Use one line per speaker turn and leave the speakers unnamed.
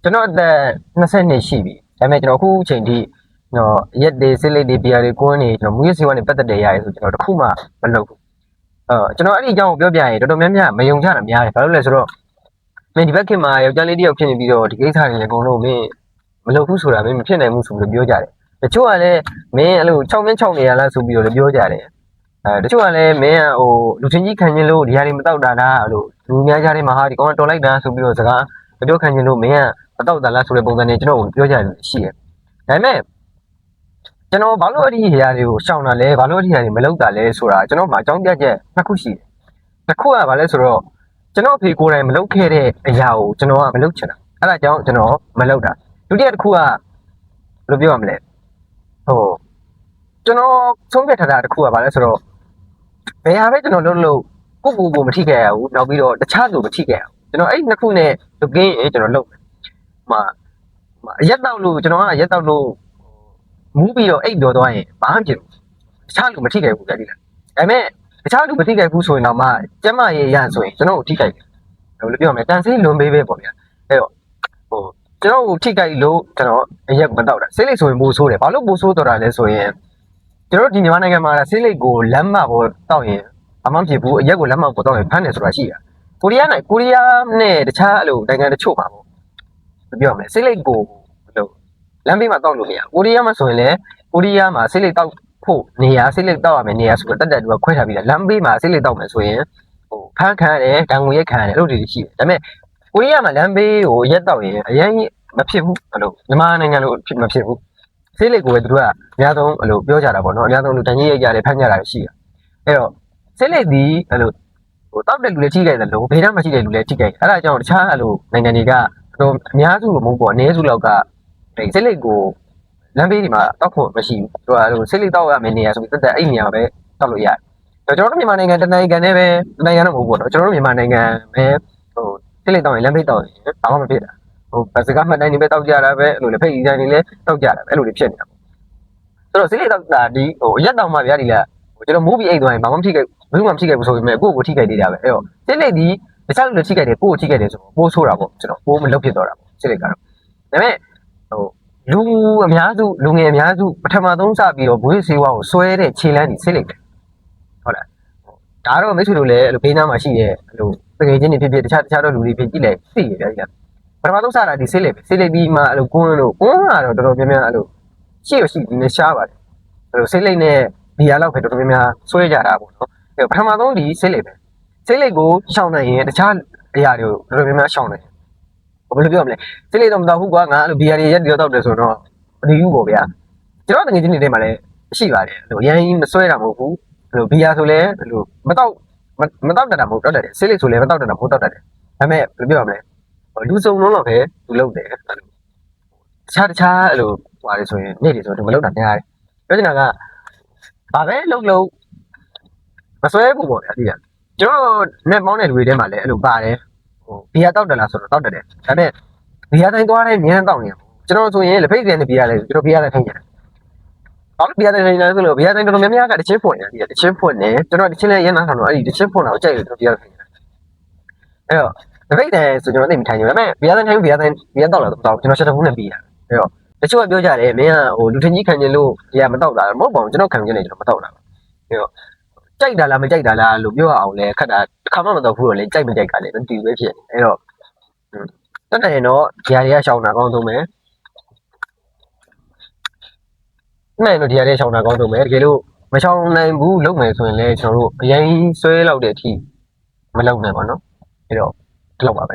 ကျွန်တော်အသက်20နှစ်ရှိပြီဒါပေမဲ့ကျွန်တော်အခုအချိန်ထိရက်တွေစိတ်လေးတွေပြာတွေကွန်းနေကျွန်တော်မူရစီဝါနေပတ်သက်တယ်ရရဲဆိုကျွန်တော်တခုမှမလုပ်ဘူးကျွန်တော်အဲ့ဒီအကြောင်းကိုပြောပြရင်တော်တော်များများမယုံကြတာများတယ်ဘာလို့လဲဆိုတော့မင်းဒီဘက်ခင်မှာယောက်ျားလေးတယောက်ဖြစ်နေပြီးတော့ဒီကိစ္စတွေလည်းအကုန်လုံးမင်းမလုပ်ဘူးဆိုတာမင်းမဖြစ်နိုင်ဘူးဆိုပြီးပြောကြတယ်တချို့ကလည်းမင်းအဲ့လို6မင်း6နေရလားဆိုပြီးတော့လည်းပြောကြတယ်တချို့ကလည်းမင်းကဟိုလူချင်းကြီးခံခြင်းလို့ဒီဟာတွေမတောက်တာလားလို့လူများကြားထဲမှာဟာဒီကောင်ကတော်လိုက်တာဆိုပြီးတော့စကားမပြောခံခြင်းလို့မင်းကမတောက်တာလားဆိုတဲ့ပုံစံနဲ့ကျွန်တော်ကိုပြောကြတယ်ရှိတယ်ဒါပေမဲ့ကျွန်တော်ဘာလို့အဲ့ဒီနေရာတွေကိုရှောင်တာလဲဘာလို့အဲ့ဒီနေရာတွေမလုပ်တာလဲဆိုတာကျွန်တော်မှအကြောင်းပြချက်နှစ်ခုရှိတယ်တစ်ခုကဘာလဲဆိုတော့ကျွန်တော်ဖေကိုယ်တိုင်မလုပ်ခဲ့တဲ့အရာကိုကျွန်တော်ကမလုပ်ချင်တာအဲ့ဒါကြောင့်ကျွန်တော်မလုပ်တာဒုတိယတစ်ခုကဘယ်လိုပြောရမလဲကျွန်တော်ဆုံးဖြတ်ထားတာတစ်ခုကဘာလဲဆိုတော့ဘယ်ဟာပဲကျွန်တော်လုပ်ကိုမထိခဲ့ရဘူးနောက်ပြီးတော့တခြားသူမထိခဲ့ရဘူးကျွန်တော်အဲ့နှစ်ခုနဲ့လုကင်းရင်ကျွန်တော်လုပ်ရက်တော့လို့ကျွန်တော်ကရက်တော့လို့မူးပြီးတော့အိတ်ပြောသွားရင်ဘာမှမဖြစ်ဘူးတခြားလူမထိခဲ့ဘူးကြည့်လားဒါပေမဲ့တခြားလူမထိခဲ့ဘူးဆိုရင်တော့မှကျမရေးရဆိုရင်ကျွန်တော်ကိုထိခဲ့တယ်ဘယ်လိုပြောမလဲတန်ဆေးလွန်ပေးပဲပေါ့ဗျာအဲ့တော့ကျွန်တော်ကိုထိခဲ့လို့ကျွန်တော်အရက်မတော့တာဆေးလိပ်ဆိုရင်ပိုဆိုးတယ်ဘာလို့ပိုဆိုးတော့တာလဲဆိုရင်ကျွန်တော်ဒီမြန်မာနိုင်ငံမှာဆေးလိပ်ကိုလမ်းမပေါ်တောက်ရင်ဘာမှမဖြစ်ဘူးအရက်ကိုလမ်းမပေါ်တောက်ရင်ဖမ်းတယ်ဆိုတာရှိတာကိုရီးယားနဲ့တခြားအလိုနိုင်ငံတချို့ပါပေါ့ပြောရမလဲဆေးလိပ်ကိုလမ်းဘေးမှာတောက်လို့မရကိုရီးယားမှာဆိုရင်လည်းကိုရီးယားမှာဆေးလိပ်တောက်ဖို့နေရာဆေးလိပ်တောက်ရမယ်နေရာဆိုတော့တက်တူကခွဲထားပြီးလမ်းဘေးမှာဆေးလိပ်တောက်မယ်ဆိုရင်ဖမ်းခံရတယ်တန်ငွေရက်ခံရတယ်အဲ့လိုတွေရှိတယ်ဒါပေမဲ့ကိုရီးယားမှာလမ်းဘေးကိုရက်တောက်ရင်အရင်မဖြစ်ဘူးအဲ့လိုမြန်မာနိုင်ငံလိုမဖြစ်ဘူးဆေးလိပ်ကိုပဲသူတို့ကအများဆုံးအဲ့လိုပြောကြတာပေါ့နော်အများဆုံးလူတန်ကြီးရိုက်ကြတယ်ဖမ်းကြတာရှိတယ်အဲ့တော့ဆေးလိပ်ဒီအဲ့လိုတောက်တဲ့လူလည်းထိကြတယ်လို့ဘေးနားမှာရှိတဲ့လူလည်းထိကြတယ်အဲ့ဒါကြောင့်တခြားအဲ့လိုနိုင်ငံတွေကတော့အများစုမဟုတ်ပေါ့အနည်းစုလောက်ကဆေးလိပ်ကိုလမ်းဘေးဒီမှာတောက်ဖို့မရှိဘူးသူကအဲ့လိုဆေးလိပ်တောက်ရမယ့်နေရာဆိုပြီးတက်အဲ့နေရာပဲတောက်လို့ရတယ်ကျွန်တော်တို့မြန်မာနိုင်ငံတနိုင်ငံနဲ့ပဲနိုင်ငံတော့မဟုတ်ဘူးပေါ့နော်ကျွန်တော်တို့မြန်မာနိုင်ငံပဲဆေးလိပ်တောက်ရင်လမ်းဘေးတောက်ရင်ဘာမှမဖြစ်တာဘတ်စကားမှတ်တိုင်းနေပဲတောက်ကြတာပဲအဲ့လိုလေဖိတ်ဒီဇိုင်းတွေလည်းတောက်ကြတာပဲအဲ့လိုတွေဖြစ်နေတာပေါ့ဆိုတော့ဆေးလိပ်တောက်တာဒီရက်တောက်မှဗျာဒီလားကျွန်တော်မူးပြီးအိတ်သွားရင်ဘာမှမဖြစ်ခဲ့ဘယ်သူမှမဖြစ်ခဲ့ဘူးဆိုပေမဲ့ကိုယ့်ကိုထိခဲ့သေးတာပဲအဲ့တော့ဆေးလိပ်ဒီတခြားလူတွေထိခဲ့တယ်ကိုယ့်ကိုထိခဲ့တယ်ဆိုတော့ပိုးဆိုးတာပေါ့ကျွန်တော်ပိုးမလုပ်ဖြစ်တော့တာပေါ့ဆေးလိပ်ကတော့ဒါပေမဲ့လူအများစုလူငယ်အများစုပထမဆုံးစပြီးတော့ဘွေးစေဝါကိုဆွဲတဲ့ခြေလမ်းကြီးဆေးလိပ်ပဲဟုတ်လားဒါတော့မိတ်ဆွေတို့လည်းအဲ့လိုဘေးနားမှာရှိတဲ့အဲ့လိုတကယ်ချင်းတွေဖြစ်တခြားတော့လူတွေဖြစ်ကြည့်လိုက်သိရဗျာကြီးပထမဆုံးစတာဒီဆေးလိပ်ပြီးမှအဲ့လိုကွန်းကတော့တော်တော်များများအဲ့လိုရှိနေရှားပါတယ်အဲ့လိုဆေးလိပ်နဲ့ဒီဟာလောက်ပဲတော်တော်များများဆွဲကြတာပေါ့နော်အဲ့ပထမဆုံးဒီဆေးလိပ်ပဲဆေးလိပ်ကိုရှောင်နိုင်ရင်တခြားအရာတွေကိုတော်တော်များများရှောင်နိုင်ဘယ်လိုပြောမလဲစိတ်လေးတော့မတော့ဘူးကွာငါအဲ့လိုဘီယာတွေရက်ပြီးတော့တောက်တယ်ဆိုတော့မဒီဘူးပေါ့ဗျာကျွန်တော်တကယ်ချင်းနေထဲမှာလည်းရှိပါတယ်အဲ့လိုရန်ကြီးမဆွဲတာမဟုတ်ဘူးအဲ့လိုဘီယာဆိုလည်းအဲ့လိုမတောက်တတ်တာမဟုတ်တောက်တတ်တယ်စိတ်လေးဆိုလည်းမတောက်တတ်တာမဟုတ်တောက်တတ်တယ်ဒါပေမဲ့ဘယ်လိုပြောမလဲလူစုံလုံးတော့ပဲသူလုပ်တယ်အဲ့လိုတခြားအဲ့လိုဟွာတွေဆိုရင်နေ့တွေဆိုတော့မလုပ်တာများတယ်ပြောချင်တာကဘာပဲလုပ်မဆွဲဘူးပေါ့ဗျာဒီကကျွန်တော်နဲ့ပေါင်းတဲ့လူတွေထဲမှာလည်းအဲ့လိုပါတယ်ဘီယာတောက်တယ်လားဆိုတော့တောက်တယ်ဒါပေမဲ့ဘီယာတိုင်းသွားတိုင်းမြင်းတောက်နေကျွန်တော်ဆိုရင်လက်ဖိတ်ပြန်နေဘီယာလဲကျွန်တော်ဘီယာလဲထိုင်ကြတယ်ဘာလို့ဘီယာတိုင်းထိုင်နေလဲဆိုလို့ဘီယာတိုင်းတော်တော်များများကတချင်းဖွင့်နေတာတချင်းဖွင့်နေကျွန်တော်တချင်းလဲရန်နာဆောင်တော့အဲ့ဒီတချင်းဖွင့်တာကိုကြိုက်လို့ကျွန်တော်ဘီယာထိုင်ကြတယ်အဲ့တော့လက်ဖိတ်တိုင်းဆိုကျွန်တော်သိမထိုင်ကြဘူးဒါပေမဲ့ဘီယာတိုင်းထိုင်ဘီယာတောက်လာတော့ကျွန်တော်ရှက်တဘူးနဲ့ပြီးတာအဲ့တော့တချို့ကပြောကြတယ်မင်းကဟိုလူထင်ကြီးခံကျင်လို့ဘီယာမတောက်တာမဟုတ်ပါဘူးကျွန်တော်ခံကျင်နေကျွန်တော်မတောက်တာအဲ့တော့ကြိုက်တာလားမကြိုက်တာလားလို့ပြောအောင်လဲခက်တာတစ်ခါမှမတော့ဘူးတော့လေကြိုက်မကြိုက်ကလည်းမတူပဲဖြစ်နေအဲ့တော့တက်တယ်တော့ဒီဟာတွေကရှောင်းတာကောင်းဆုံးပဲနိုင်တော့ဒီဟာတွေရှောင်းတာကောင်းဆုံးပဲတကယ်လို့မရှောင်းနိုင်ဘူးလုပ်မယ်ဆိုရင်လည်းကျွန်တော်တို့အရင်ဆွဲလောက်တဲ့အထိမလုပ်နိုင်ပါတော့အဲ့တော့ဒီလောက်ပါပဲ